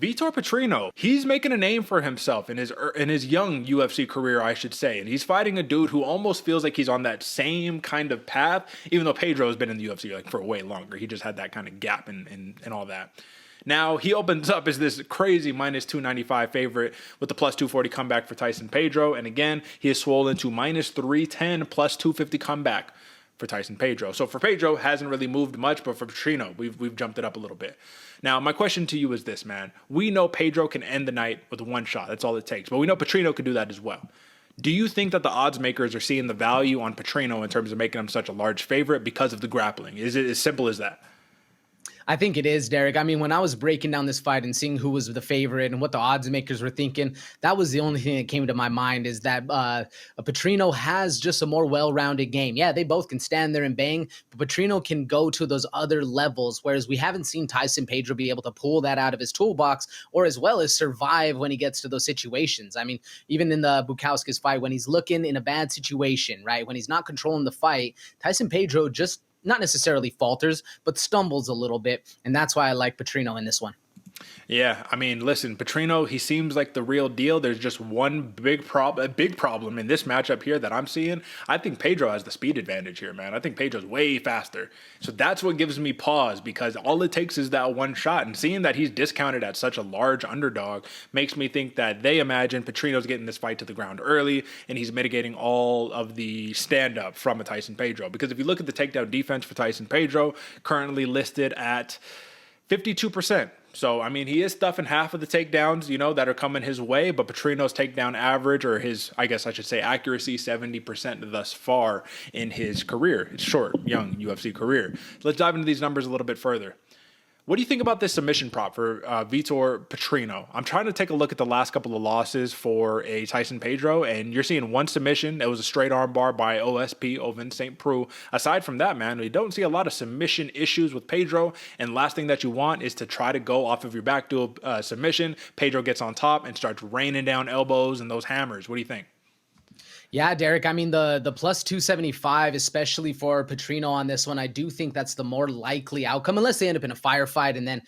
Vitor Petrino, he's making a name for himself in his young UFC career, I should say. And he's fighting a dude who almost feels like he's on that same kind of path, even though Pedro has been in the UFC like for way longer. He just had that kind of gap and all that. Now, he opens up as this crazy minus 295 favorite with the plus 240 comeback for Tyson Pedro. And again, he is swollen to minus 310 plus 250 comeback for Tyson Pedro. So for Pedro, hasn't really moved much, but for Petrino, we've jumped it up a little bit. Now, my question to you is this, man. We know Pedro can end the night with one shot. That's all it takes. But we know Petrino can do that as well. Do you think that the odds makers are seeing the value on Petrino in terms of making him such a large favorite because of the grappling? Is it as simple as that? I think it is, Derek. I mean, when I was breaking down this fight and seeing who was the favorite and what the odds makers were thinking, that was the only thing that came to my mind is that Petrino has just a more well-rounded game. Yeah, they both can stand there and bang, but Petrino can go to those other levels, whereas we haven't seen Tyson Pedro be able to pull that out of his toolbox or as well as survive when he gets to those situations. I mean, even in the Bukauskas fight, when he's looking in a bad situation, right, when he's not controlling the fight, Tyson Pedro just not necessarily falters, but stumbles a little bit. And that's why I like Petrino in this one. Yeah, I mean, listen, Petrino, he seems like the real deal. There's just one big problem in this matchup here that I'm seeing. I think Pedro has the speed advantage here, man. I think Pedro's way faster. So that's what gives me pause because all it takes is that one shot. And seeing that he's discounted at such a large underdog makes me think that they imagine Petrino's getting this fight to the ground early and he's mitigating all of the stand-up from a Tyson Pedro. Because if you look at the takedown defense for Tyson Pedro, currently listed at 52%. So, I mean, he is stuffing half of the takedowns, that are coming his way, but Petrino's takedown average, or his, I guess I should say accuracy, 70% thus far in his career. It's short, young UFC career. Let's dive into these numbers a little bit further. What do you think about this submission prop for Vitor Petrino? I'm trying to take a look at the last couple of losses for a Tyson Pedro, and you're seeing one submission. It was a straight arm bar by OSP, Ovin St. Preux. Aside from that, man, we don't see a lot of submission issues with Pedro, and last thing that you want is to try to go off of your back dual submission. Pedro gets on top and starts raining down elbows and those hammers. What do you think? Yeah, Derek, I mean, the plus 275, especially for Petrino on this one, I do think that's the more likely outcome, unless they end up in a firefight and then,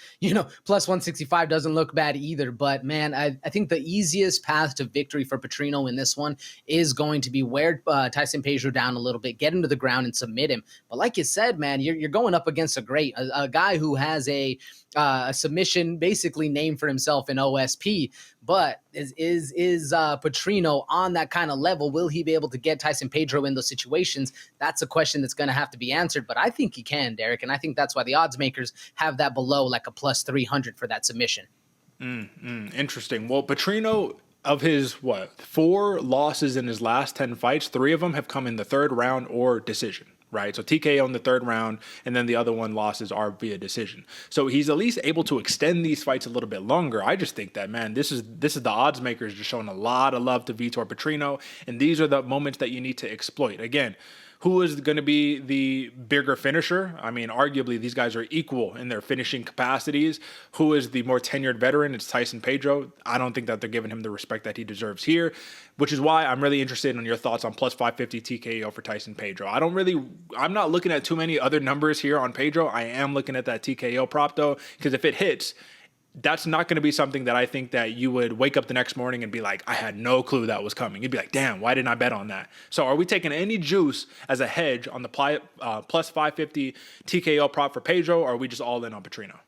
plus 165 doesn't look bad either. But, man, I think the easiest path to victory for Petrino in this one is going to be wear Tyson Pedro down a little bit, get him to the ground and submit him. But like you said, man, you're going up against a guy who has a submission basically named for himself in OSP. But is Petrino on that kind of level? Will he be able to get Tyson Pedro in those situations? That's a question that's going to have to be answered. But I think he can, Derek. And I think that's why the odds makers have that below like a plus 300 for that submission. Interesting. Well, Petrino, of his, 4 losses in his last 10 fights, 3 of them have come in the third round or decision. Right, so TKO in the third round, and then the other one losses are via decision. So he's at least able to extend these fights a little bit longer. I just think that, man, this is the odds makers just showing a lot of love to Vitor Petrino, and these are the moments that you need to exploit. Again, who is going to be the bigger finisher? I mean, arguably, these guys are equal in their finishing capacities. Who is the more tenured veteran? It's Tyson Pedro. I don't think that they're giving him the respect that he deserves here, which is why I'm really interested in your thoughts on plus 550 TKO for Tyson Pedro. I'm not looking at too many other numbers here on Pedro. I am looking at that TKO prop, though, because if it hits, that's not going to be something that I think that you would wake up the next morning and be like, I had no clue that was coming. You'd be like, damn, why didn't I bet on that? So are we taking any juice as a hedge on the plus 550 TKO prop for Pedro, or are we just all in on Petrino?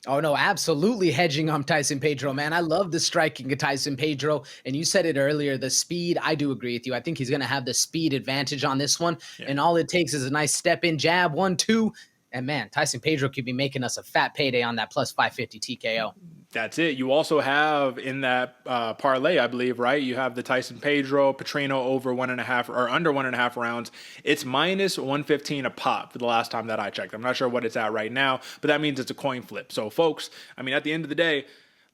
Oh, no, absolutely hedging on Tyson Pedro, man. I love the striking of Tyson Pedro. And you said it earlier, the speed, I do agree with you. I think he's going to have the speed advantage on this one. Yeah. And all it takes is a nice step-in jab, 1-2. And, man, Tyson Pedro could be making us a fat payday on that plus 550 TKO. That's it. You also have in that parlay, I believe, right? You have the Tyson Pedro, Petrino over 1.5 or under 1.5 rounds. It's minus 115 a pop for the last time that I checked. I'm not sure what it's at right now, but that means it's a coin flip. So, folks, I mean, at the end of the day,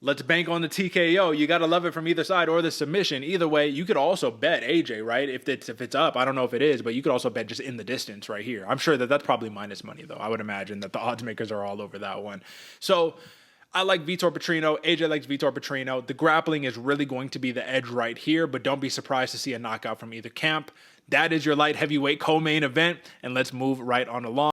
let's bank on the TKO. You got to love it from either side or the submission. Either way, you could also bet AJ, right? If it's up, I don't know if it is, but you could also bet just in the distance right here. I'm sure that that's probably minus money, though. I would imagine that the odds makers are all over that one. So I like Vitor Petrino. AJ likes Vitor Petrino. The grappling is really going to be the edge right here, but don't be surprised to see a knockout from either camp. That is your light heavyweight co-main event, and let's move right on along.